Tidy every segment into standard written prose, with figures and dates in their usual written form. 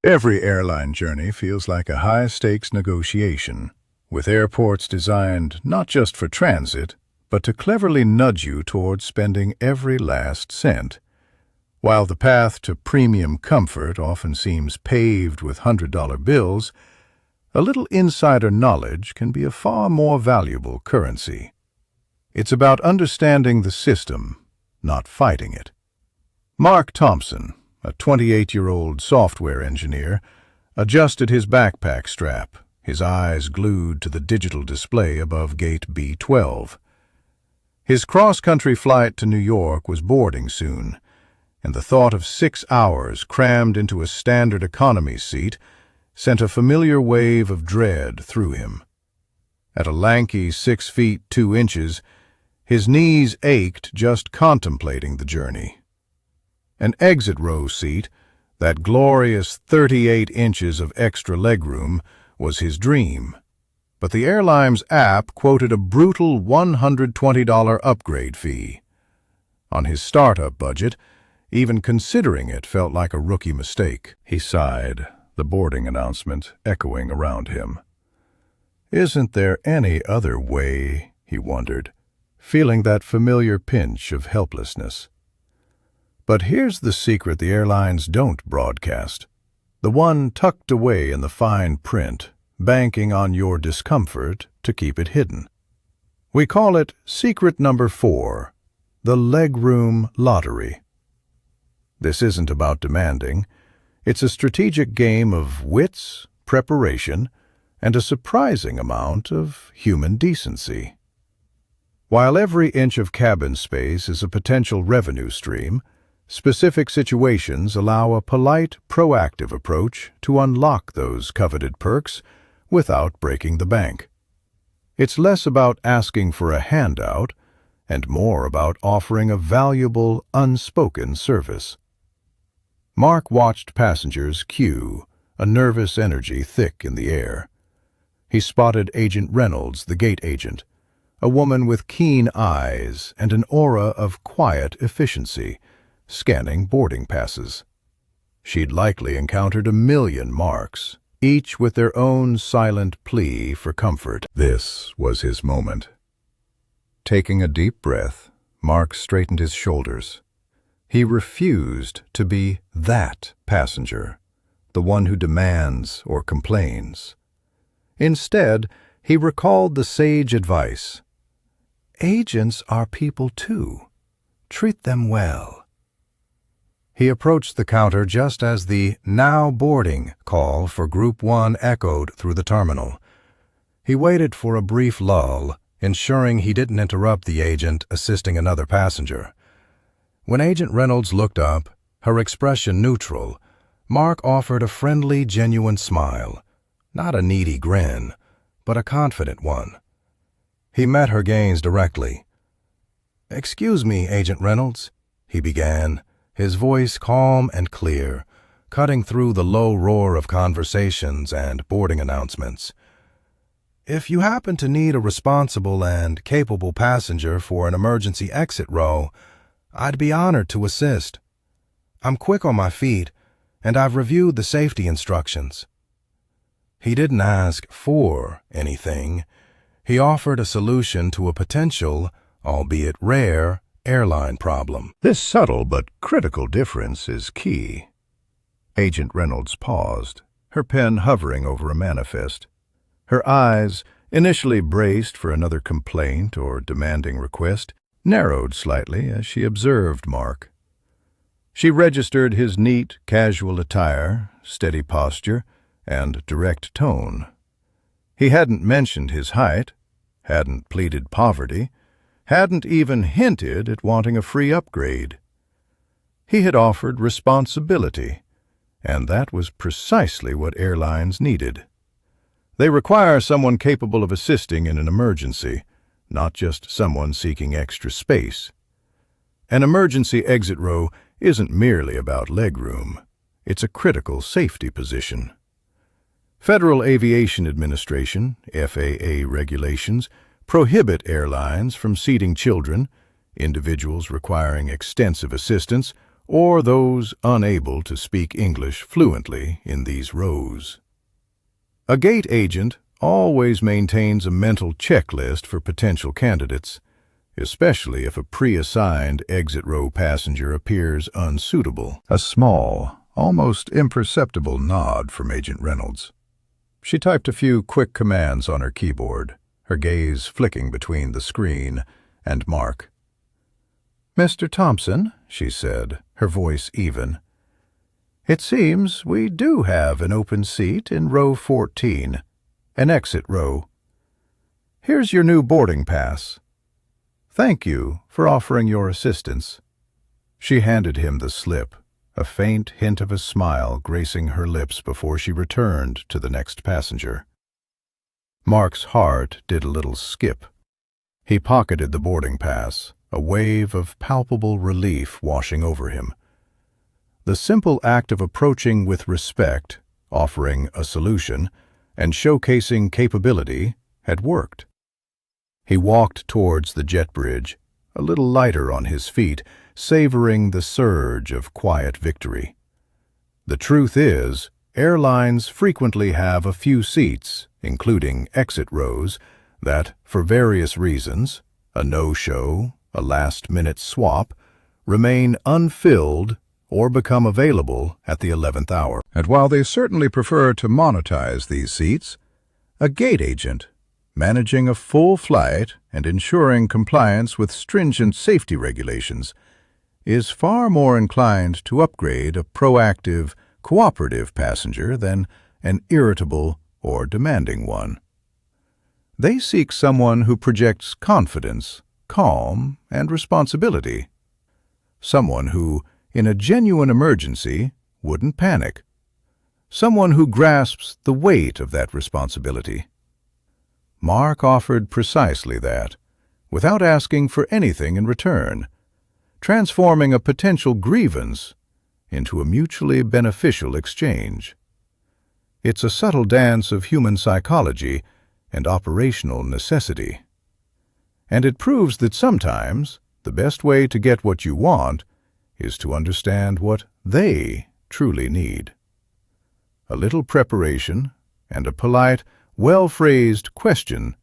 Every airline journey feels like a high-stakes negotiation, with airports designed not just for transit, but to cleverly nudge you towards spending every last cent. While the path to premium comfort often seems paved with $100 bills, a little insider knowledge can be a far more valuable currency. It's about understanding the system, not fighting it. Mark Thompson, a 28-year-old software engineer, adjusted his backpack strap, his eyes glued to the digital display above gate B12. His cross-country flight to New York was boarding soon, and the thought of 6 hours crammed into a standard economy seat sent a familiar wave of dread through him. At a lanky 6 feet 2 inches, his knees ached just contemplating the journey. An exit row seat, that glorious 38 inches of extra legroom, was his dream. But the airline's app quoted a brutal $120 upgrade fee. On his startup budget, even considering it felt like a rookie mistake. He sighed, the boarding announcement echoing around him. Isn't there any other way, he wondered, feeling that familiar pinch of helplessness. But here's the secret the airlines don't broadcast, the one tucked away in the fine print, banking on your discomfort to keep it hidden. We call it secret number 4, the Legroom Lottery. This isn't about demanding. It's a strategic game of wits, preparation, and a surprising amount of human decency. While every inch of cabin space is a potential revenue stream, specific situations allow a polite, proactive approach to unlock those coveted perks without breaking the bank. It's less about asking for a handout and more about offering a valuable, unspoken service. Mark watched passengers queue, a nervous energy thick in the air. He spotted Agent Reynolds, the gate agent, a woman with keen eyes and an aura of quiet efficiency, scanning boarding passes. She'd likely encountered a million Marks, each with their own silent plea for comfort. This was his moment. Taking a deep breath, Mark straightened his shoulders. He refused to be that passenger, the one who demands or complains. Instead, he recalled the sage advice. Agents are people too. Treat them well. He approached the counter just as the "now boarding" call for Group 1 echoed through the terminal. He waited for a brief lull, ensuring he didn't interrupt the agent assisting another passenger. When Agent Reynolds looked up, her expression neutral, Mark offered a friendly, genuine smile, not a needy grin, but a confident one. He met her gaze directly. "Excuse me, Agent Reynolds," he began, his voice calm and clear, cutting through the low roar of conversations and boarding announcements. "If you happen to need a responsible and capable passenger for an emergency exit row, I'd be honored to assist. I'm quick on my feet, and I've reviewed the safety instructions." He didn't ask for anything. He offered a solution to a potential, albeit rare, airline problem. This subtle but critical difference is key. Agent Reynolds paused, her pen hovering over a manifest. Her eyes, initially braced for another complaint or demanding request, narrowed slightly as she observed Mark. She registered his neat, casual attire, steady posture, and direct tone. He hadn't mentioned his height, hadn't pleaded poverty, hadn't even hinted at wanting a free upgrade. He had offered responsibility, and that was precisely what airlines needed. They require someone capable of assisting in an emergency, not just someone seeking extra space. An emergency exit row isn't merely about legroom. It's a critical safety position. Federal Aviation Administration, FAA regulations, prohibit airlines from seating children, individuals requiring extensive assistance, or those unable to speak English fluently in these rows. A gate agent always maintains a mental checklist for potential candidates, especially if a pre-assigned exit row passenger appears unsuitable. A small, almost imperceptible nod from Agent Reynolds. She typed a few quick commands on her keyboard, her gaze flicking between the screen and Mark. "Mr. Thompson," she said, her voice even, "it seems we do have an open seat in row 14, an exit row. Here's your new boarding pass. Thank you for offering your assistance." She handed him the slip, a faint hint of a smile gracing her lips before she returned to the next passenger. Mark's heart did a little skip. He pocketed the boarding pass, a wave of palpable relief washing over him. The simple act of approaching with respect, offering a solution, and showcasing capability had worked. He walked towards the jet bridge, a little lighter on his feet, savoring the surge of quiet victory. The truth is, airlines frequently have a few seats, including exit rows, that, for various reasons, a no-show, a last-minute swap, remain unfilled or become available at the 11th hour. And while they certainly prefer to monetize these seats, a gate agent, managing a full flight and ensuring compliance with stringent safety regulations, is far more inclined to upgrade a proactive, cooperative passenger than an irritable or demanding one. They seek someone who projects confidence, calm, and responsibility. Someone who, in a genuine emergency, wouldn't panic. Someone who grasps the weight of that responsibility. Mark offered precisely that, without asking for anything in return, transforming a potential grievance into a mutually beneficial exchange. It's a subtle dance of human psychology and operational necessity. And it proves that sometimes the best way to get what you want is to understand what they truly need. A little preparation and a polite, well-phrased question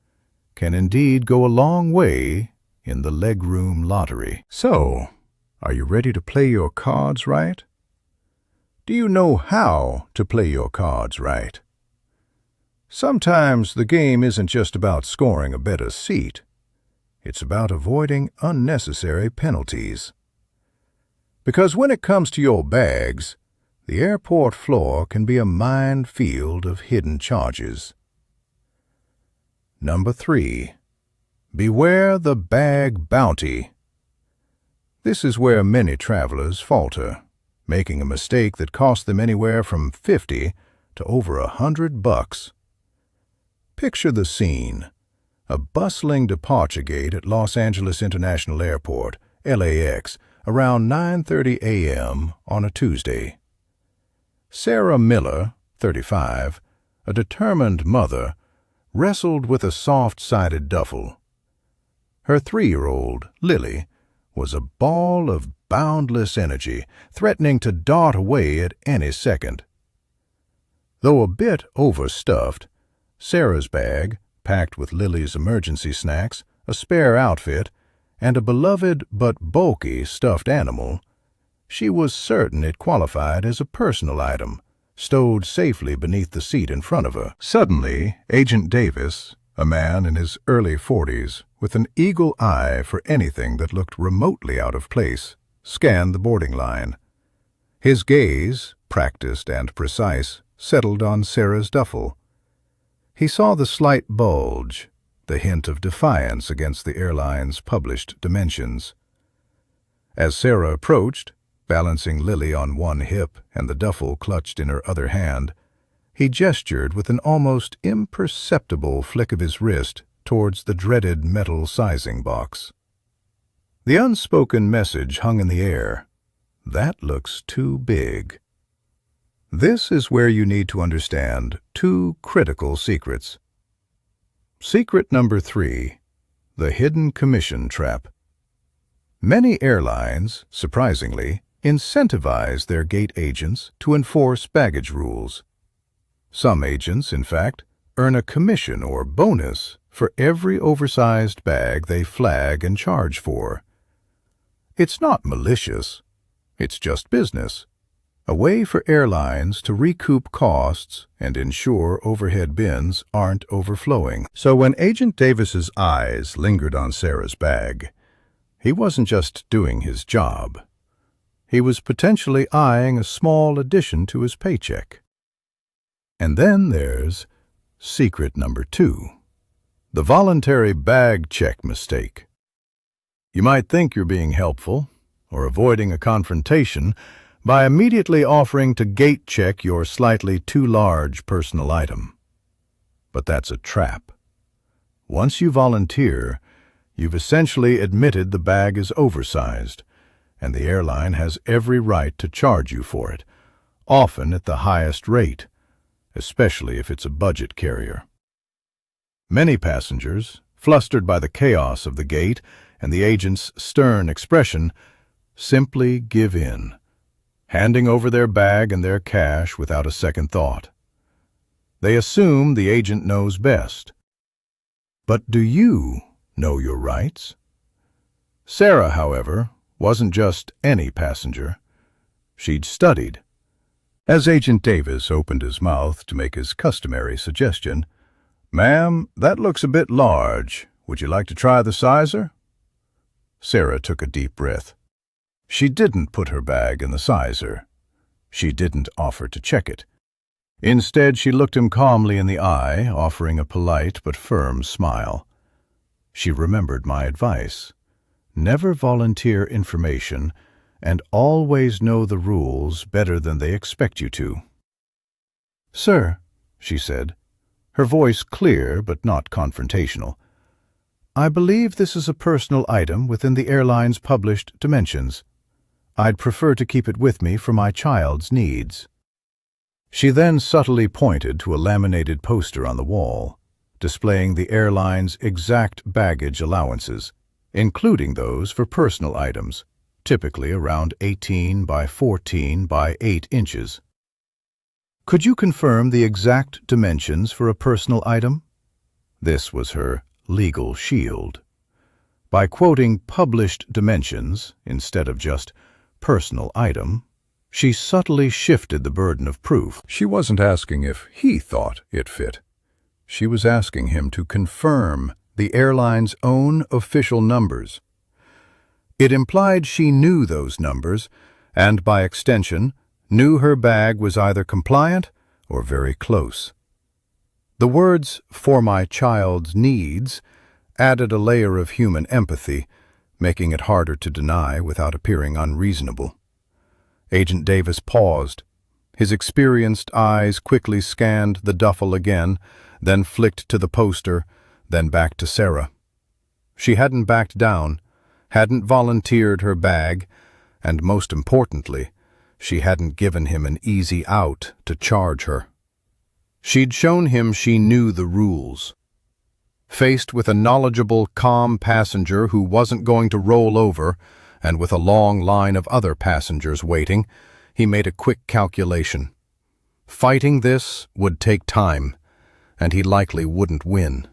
can indeed go a long way in the Legroom Lottery. So, are you ready to play your cards right? Do you know how to play your cards right? Sometimes the game isn't just about scoring a better seat. It's about avoiding unnecessary penalties. Because when it comes to your bags, the airport floor can be a minefield of hidden charges. Number 3. Beware the bag bounty. This is where many travelers falter, making a mistake that costs them anywhere from $50 to over $100. Picture the scene. A bustling departure gate at Los Angeles International Airport, LAX, around 9:30 a.m. on a Tuesday. Sarah Miller, 35, a determined mother, wrestled with a soft-sided duffel. Her 3-year-old, Lily, was a ball of boundless energy, threatening to dart away at any second. Though a bit overstuffed, Sarah's bag, packed with Lily's emergency snacks, a spare outfit, and a beloved but bulky stuffed animal, she was certain it qualified as a personal item, stowed safely beneath the seat in front of her. Suddenly, Agent Davis, a man in his early 40s, with an eagle eye for anything that looked remotely out of place, scanned the boarding line. His gaze, practiced and precise, settled on Sarah's duffel. He saw the slight bulge, the hint of defiance against the airline's published dimensions. As Sarah approached, balancing Lily on one hip and the duffel clutched in her other hand, he gestured with an almost imperceptible flick of his wrist towards the dreaded metal sizing box. The unspoken message hung in the air. That looks too big. This is where you need to understand 2 critical secrets. Secret number 3, the hidden commission trap. Many airlines, surprisingly, incentivize their gate agents to enforce baggage rules. Some agents, in fact, earn a commission or bonus for every oversized bag they flag and charge for. It's not malicious. It's just business. A way for airlines to recoup costs and ensure overhead bins aren't overflowing. So when Agent Davis's eyes lingered on Sarah's bag, he wasn't just doing his job. He was potentially eyeing a small addition to his paycheck. And then there's secret number 2, the voluntary bag check mistake. You might think you're being helpful or avoiding a confrontation by immediately offering to gate check your slightly too large personal item. But that's a trap. Once you volunteer, you've essentially admitted the bag is oversized, and the airline has every right to charge you for it, often at the highest rate, especially if it's a budget carrier. Many passengers, flustered by the chaos of the gate and the agent's stern expression, simply give in, handing over their bag and their cash without a second thought. They assume the agent knows best. But do you know your rights? Sarah, however, wasn't just any passenger. She'd studied. As Agent Davis opened his mouth to make his customary suggestion, "Ma'am, that looks a bit large. Would you like to try the sizer?" Sarah took a deep breath. She didn't put her bag in the sizer. She didn't offer to check it. Instead, she looked him calmly in the eye, offering a polite but firm smile. She remembered my advice. Never volunteer information, and always know the rules better than they expect you to. "Sir," she said, her voice clear but not confrontational, "I believe this is a personal item within the airline's published dimensions. I'd prefer to keep it with me for my child's needs." She then subtly pointed to a laminated poster on the wall, displaying the airline's exact baggage allowances, including those for personal items, typically around 18 by 14 by 8 inches. "Could you confirm the exact dimensions for a personal item?" This was her legal shield. By quoting published dimensions instead of just personal item, she subtly shifted the burden of proof. She wasn't asking if he thought it fit. She was asking him to confirm the airline's own official numbers. It implied she knew those numbers, and by extension, knew her bag was either compliant or very close. The words, "for my child's needs," added a layer of human empathy, making it harder to deny without appearing unreasonable. Agent Davis paused. His experienced eyes quickly scanned the duffel again, then flicked to the poster, then back to Sarah. She hadn't backed down, hadn't volunteered her bag, and most importantly, she hadn't given him an easy out to charge her. She'd shown him she knew the rules. Faced with a knowledgeable, calm passenger who wasn't going to roll over, and with a long line of other passengers waiting, he made a quick calculation. Fighting this would take time, and he likely wouldn't win.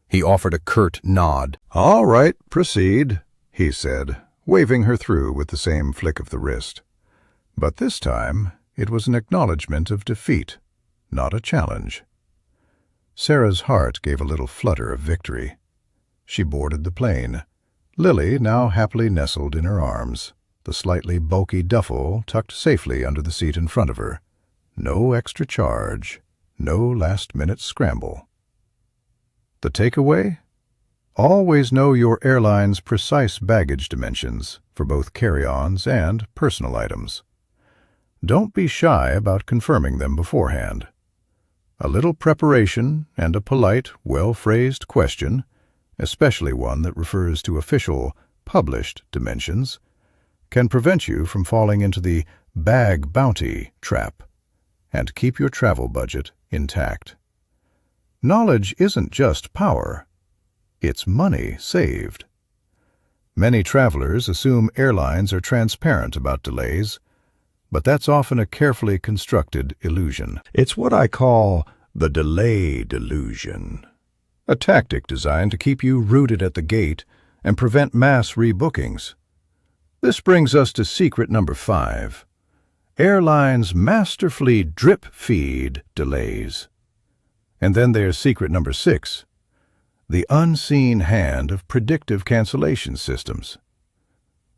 He offered a curt nod. "All right, proceed," he said, waving her through with the same flick of the wrist. But this time, it was an acknowledgement of defeat, not a challenge. Sarah's heart gave a little flutter of victory. She boarded the plane, Lily now happily nestled in her arms, the slightly bulky duffel tucked safely under the seat in front of her. No extra charge, no last-minute scramble. The takeaway? Always know your airline's precise baggage dimensions for both carry-ons and personal items. Don't be shy about confirming them beforehand. A little preparation and a polite, well-phrased question, especially one that refers to official, published dimensions, can prevent you from falling into the bag bounty trap and keep your travel budget intact. Knowledge isn't just power, it's money saved. Many travelers assume airlines are transparent about delays, but that's often a carefully constructed illusion. It's what I call the delay delusion, a tactic designed to keep you rooted at the gate and prevent mass rebookings. This brings us to secret number 5. Airlines masterfully drip-feed delays. And then there's secret number 6, the unseen hand of predictive cancellation systems.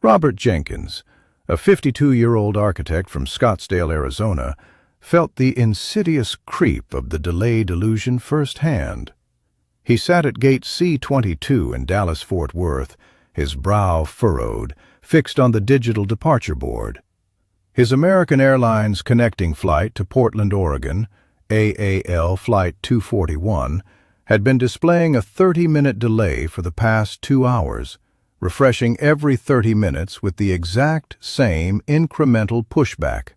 Robert Jenkins, a 52-year-old architect from Scottsdale, Arizona, felt the insidious creep of the delay delusion firsthand. He sat at gate C-22 in Dallas-Fort Worth, his brow furrowed, fixed on the digital departure board. His American Airlines connecting flight to Portland, Oregon, AAL Flight 241, had been displaying a 30-minute delay for the past 2 hours, refreshing every 30 minutes with the exact same incremental pushback.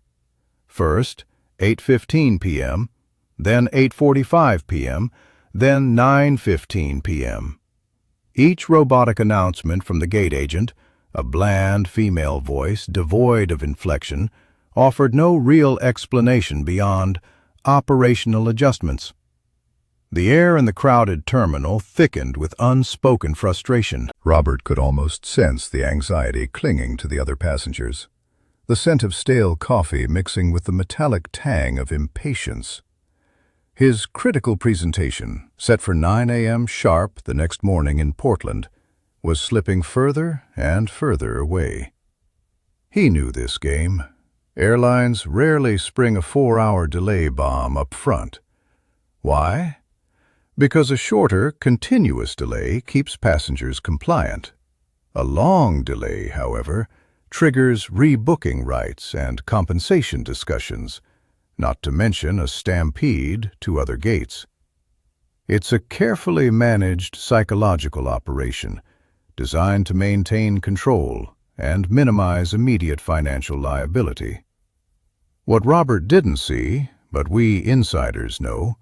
First, 8:15 p.m., then 8:45 p.m., then 9:15 p.m. Each robotic announcement from the gate agent, a bland female voice devoid of inflection, offered no real explanation beyond operational adjustments. The air in the crowded terminal thickened with unspoken frustration. Robert could almost sense the anxiety clinging to the other passengers, the scent of stale coffee mixing with the metallic tang of impatience. His critical presentation, set for 9 a.m. sharp the next morning in Portland, was slipping further and further away. He knew this game. Airlines rarely spring a 4-hour delay bomb up front. Why? Because a shorter, continuous delay keeps passengers compliant. A long delay, however, triggers rebooking rights and compensation discussions, not to mention a stampede to other gates. It's a carefully managed psychological operation, designed to maintain control and minimize immediate financial liability. What Robert didn't see, but we insiders know,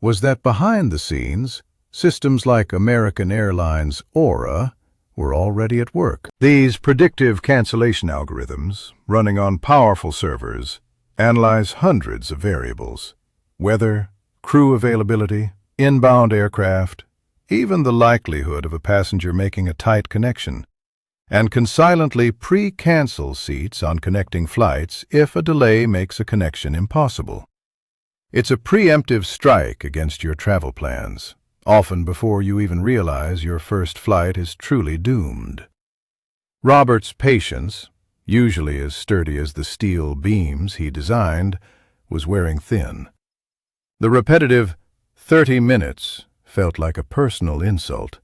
was that behind the scenes, systems like American Airlines Aura were already at work. These predictive cancellation algorithms, running on powerful servers, analyze hundreds of variables: weather, crew availability, inbound aircraft, even the likelihood of a passenger making a tight connection, and can silently pre-cancel seats on connecting flights if a delay makes a connection impossible. It's a preemptive strike against your travel plans, often before you even realize your first flight is truly doomed. Robert's patience, usually as sturdy as the steel beams he designed, was wearing thin. The repetitive 30 minutes felt like a personal insult.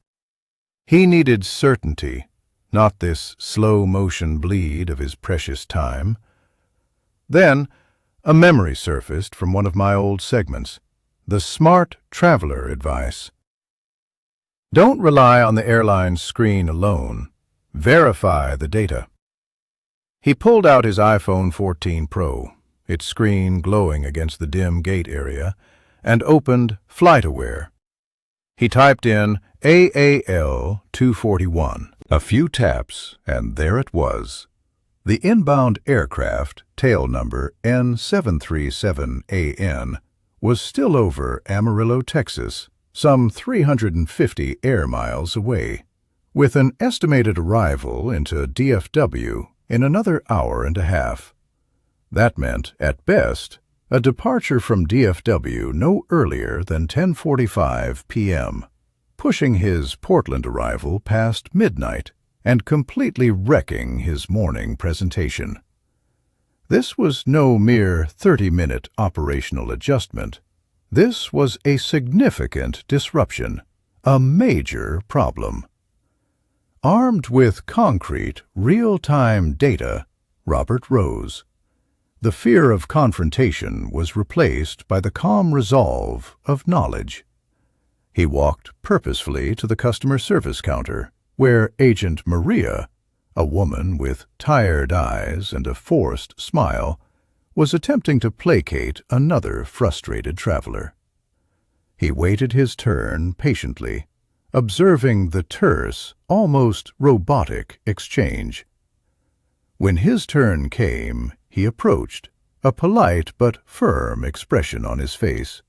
He needed certainty, not this slow-motion bleed of his precious time. Then, a memory surfaced from one of my old segments, the smart traveler advice. Don't rely on the airline's screen alone. Verify the data. He pulled out his iPhone 14 Pro, its screen glowing against the dim gate area, and opened FlightAware. He typed in AAL 241. A few taps, and there it was. The inbound aircraft, tail number N737AN, was still over Amarillo, Texas, some 350 air miles away, with an estimated arrival into DFW in another hour and a half. That meant, at best, a departure from DFW no earlier than 10:45 p.m., pushing his Portland arrival past midnight and completely wrecking his morning presentation. This was no mere 30-minute operational adjustment. This was a significant disruption, a major problem. Armed with concrete, real-time data, Robert rose. The fear of confrontation was replaced by the calm resolve of knowledge. He walked purposefully to the customer service counter, where Agent Maria, a woman with tired eyes and a forced smile, was attempting to placate another frustrated traveler. He waited his turn patiently, observing the terse, almost robotic exchange. When his turn came, he approached, a polite but firm expression on his face.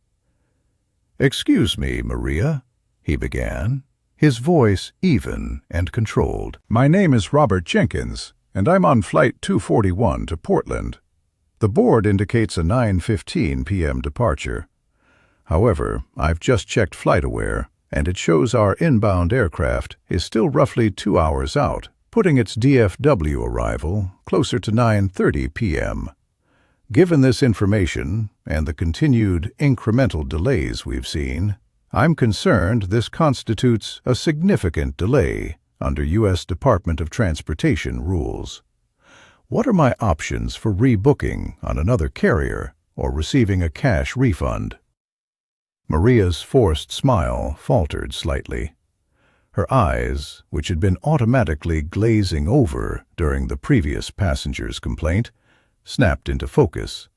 "Excuse me, Maria," he began, his voice even and controlled. "My name is Robert Jenkins, and I'm on Flight 241 to Portland. The board indicates a 9:15 p.m. departure. However, I've just checked FlightAware, and it shows our inbound aircraft is still roughly 2 hours out, putting its DFW arrival closer to 9:30 p.m. Given this information and the continued incremental delays we've seen, I'm concerned this constitutes a significant delay under U.S. Department of Transportation rules. What are my options for rebooking on another carrier or receiving a cash refund?" Maria's forced smile faltered slightly. Her eyes, which had been automatically glazing over during the previous passenger's complaint, snapped into focus.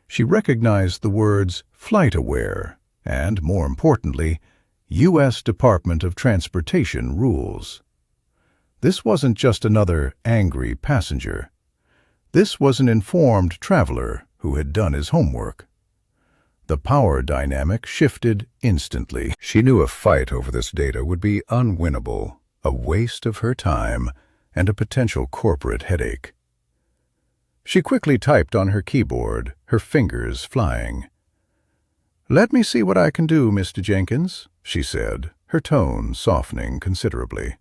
She recognized the words FlightAware and, more importantly, U.S. Department of Transportation rules. This wasn't just another angry passenger. This was an informed traveler who had done his homework. The power dynamic shifted instantly. She knew a fight over this data would be unwinnable, a waste of her time, and a potential corporate headache. She quickly typed on her keyboard, her fingers flying. "Let me see what I can do, Mr. Jenkins," she said, her tone softening considerably.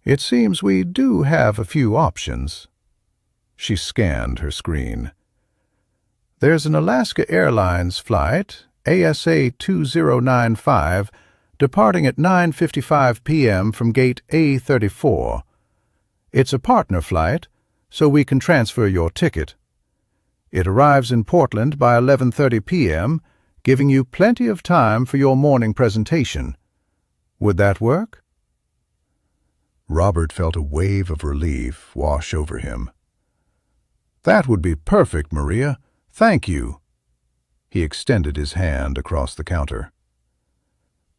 "It seems we do have a few options." She scanned her screen. "There's an Alaska Airlines flight, ASA 2095, departing at 9:55 p.m. from gate A34. It's a partner flight, so we can transfer your ticket. It arrives in Portland by 11:30 p.m., giving you plenty of time for your morning presentation. Would that work?" Robert felt a wave of relief wash over him. "That would be perfect, Maria. Thank you." He extended his hand across the counter.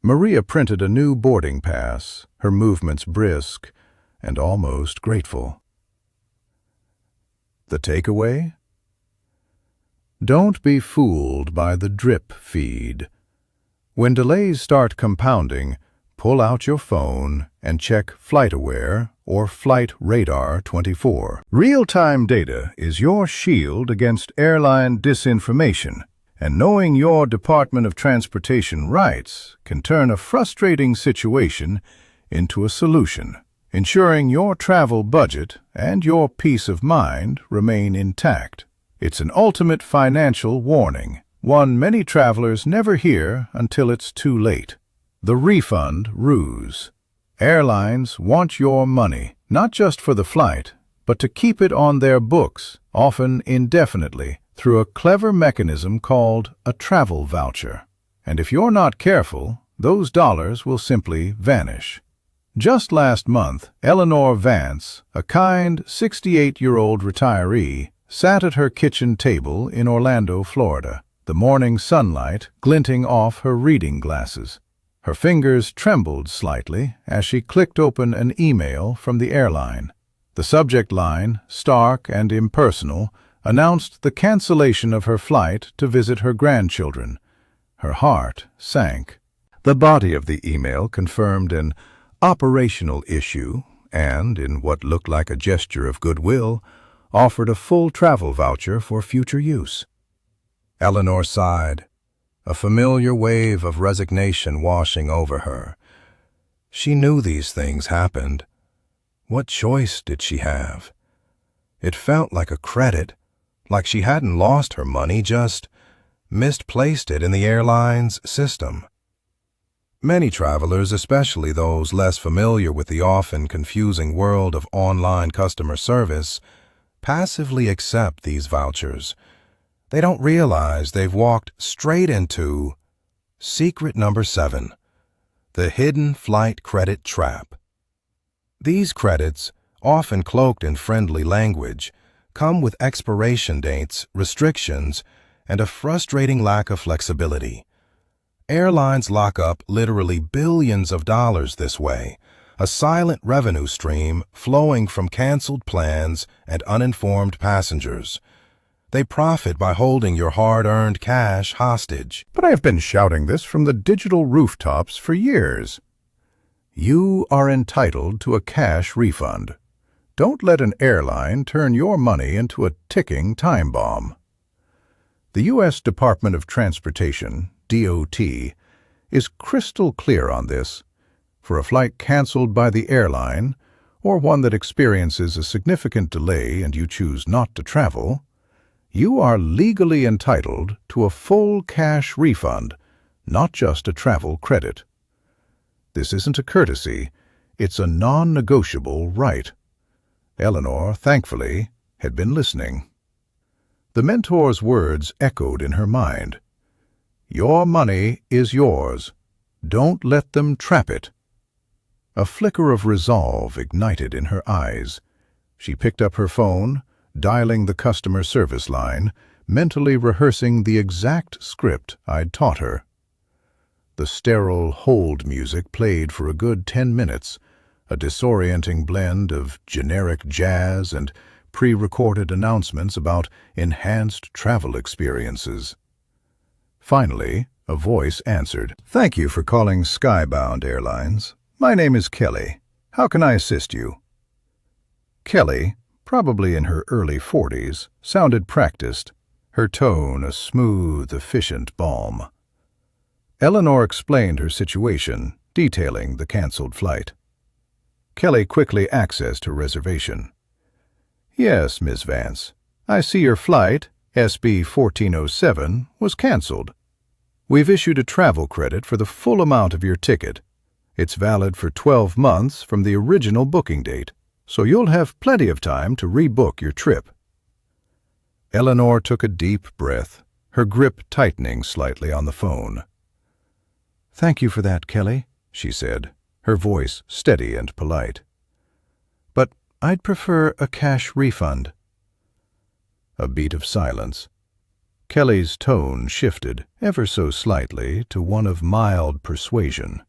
Maria printed a new boarding pass, her movements brisk and almost grateful. The takeaway? Don't be fooled by the drip feed. When delays start compounding, pull out your phone and check FlightAware or Flight Radar 24. Real-time data is your shield against airline disinformation, and knowing your Department of Transportation rights can turn a frustrating situation into a solution, ensuring your travel budget and your peace of mind remain intact. It's an ultimate financial warning, one many travelers never hear until it's too late. The refund ruse. Airlines want your money, not just for the flight, but to keep it on their books, often indefinitely, through a clever mechanism called a travel voucher. And if you're not careful, those dollars will simply vanish. Just last month, Eleanor Vance, a kind 68-year-old retiree, sat at her kitchen table in Orlando, Florida, the morning sunlight glinting off her reading glasses. Her fingers trembled slightly as she clicked open an email from the airline. The subject line, stark and impersonal, announced the cancellation of her flight to visit her grandchildren. Her heart sank. The body of the email confirmed an operational issue and, in what looked like a gesture of goodwill, offered a full travel voucher for future use. Eleanor sighed, a familiar wave of resignation washing over her. She knew these things happened. What choice did she have? It felt like a credit, like she hadn't lost her money, just misplaced it in the airline's system. Many travelers, especially those less familiar with the often confusing world of online customer service, passively accept these vouchers. They don't realize they've walked straight into secret number 7, the hidden flight credit trap. These credits, often cloaked in friendly language, come with expiration dates, restrictions, and a frustrating lack of flexibility. Airlines lock up literally billions of dollars this way, a silent revenue stream flowing from canceled plans and uninformed passengers. They profit by holding your hard-earned cash hostage. But I have been shouting this from the digital rooftops for years. You are entitled to a cash refund. Don't let an airline turn your money into a ticking time bomb. The U.S. Department of Transportation, DOT, is crystal clear on this. For a flight canceled by the airline, or one that experiences a significant delay and you choose not to travel, you are legally entitled to a full cash refund, not just a travel credit. This isn't a courtesy, it's a non-negotiable right. Eleanor, thankfully, had been listening. The mentor's words echoed in her mind. Your money is yours. Don't let them trap it. A flicker of resolve ignited in her eyes. She picked up her phone, dialing the customer service line, mentally rehearsing the exact script I'd taught her. The sterile hold music played for a good 10 minutes, a disorienting blend of generic jazz and pre-recorded announcements about enhanced travel experiences. Finally, a voice answered. Thank you for calling Skybound Airlines. My name is Kelly. How can I assist you? Kelly, probably in her early 40s, sounded practiced, her tone a smooth, efficient balm. Eleanor explained her situation, detailing the canceled flight. Kelly quickly accessed her reservation. Yes, Miss Vance, I see your flight, SB 1407, was canceled. We've issued a travel credit for the full amount of your ticket. It's valid for 12 months from the original booking date, so you'll have plenty of time to rebook your trip. Eleanor took a deep breath, her grip tightening slightly on the phone. Thank you for that, Kelly, she said, her voice steady and polite. But I'd prefer a cash refund. A beat of silence. Kelly's tone shifted ever so slightly to one of mild persuasion.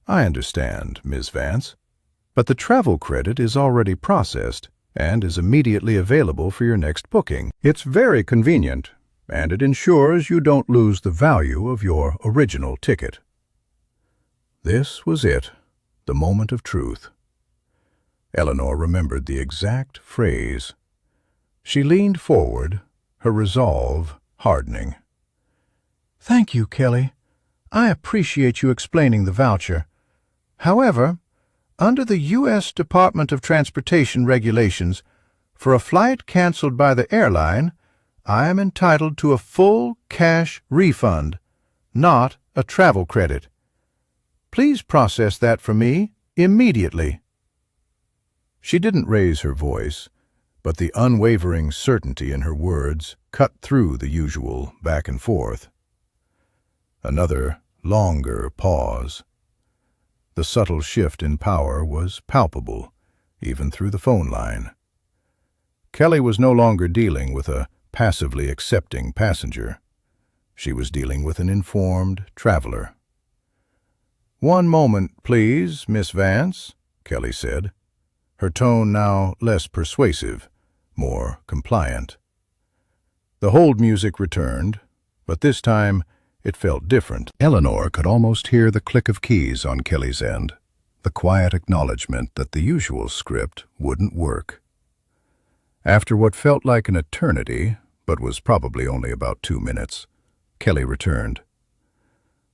I understand, Ms. Vance, but the travel credit is already processed and is immediately available for your next booking. It's very convenient, and it ensures you don't lose the value of your original ticket. This was it, the moment of truth. Eleanor remembered the exact phrase. She leaned forward, her resolve hardening. Thank you, Kelly. I appreciate you explaining the voucher. However, under the U.S. Department of Transportation regulations, for a flight canceled by the airline, I am entitled to a full cash refund, not a travel credit. Please process that for me immediately. She didn't raise her voice, but the unwavering certainty in her words cut through the usual back and forth. Another, longer pause. The subtle shift in power was palpable, even through the phone line. Kelly was no longer dealing with a passively accepting passenger. She was dealing with an informed traveler. "One moment, please, Miss Vance," Kelly said, her tone now less persuasive, more compliant. The hold music returned, but this time it felt different. Eleanor could almost hear the click of keys on Kelly's end, the quiet acknowledgement that the usual script wouldn't work. After what felt like an eternity, but was probably only about 2 minutes, Kelly returned.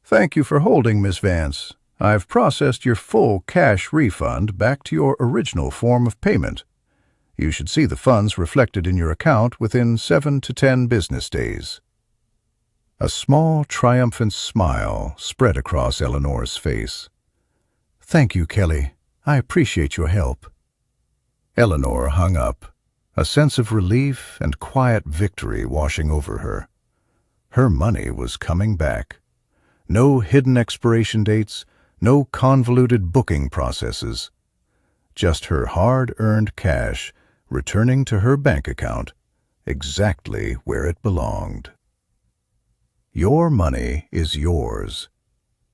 "Thank you for holding, Miss Vance. I've processed your full cash refund back to your original form of payment. You should see the funds reflected in your account within 7 to 10 business days." A small, triumphant smile spread across Eleanor's face. "Thank you, Kelly. I appreciate your help." Eleanor hung up, a sense of relief and quiet victory washing over her. Her money was coming back. No hidden expiration dates, no convoluted booking processes. Just her hard-earned cash returning to her bank account exactly where it belonged. Your money is yours.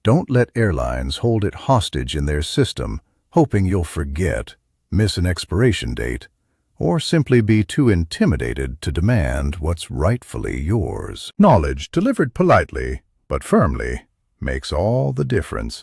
Don't let airlines hold it hostage in their system, hoping you'll forget, miss an expiration date, or simply be too intimidated to demand what's rightfully yours. Knowledge delivered politely, but firmly, makes all the difference.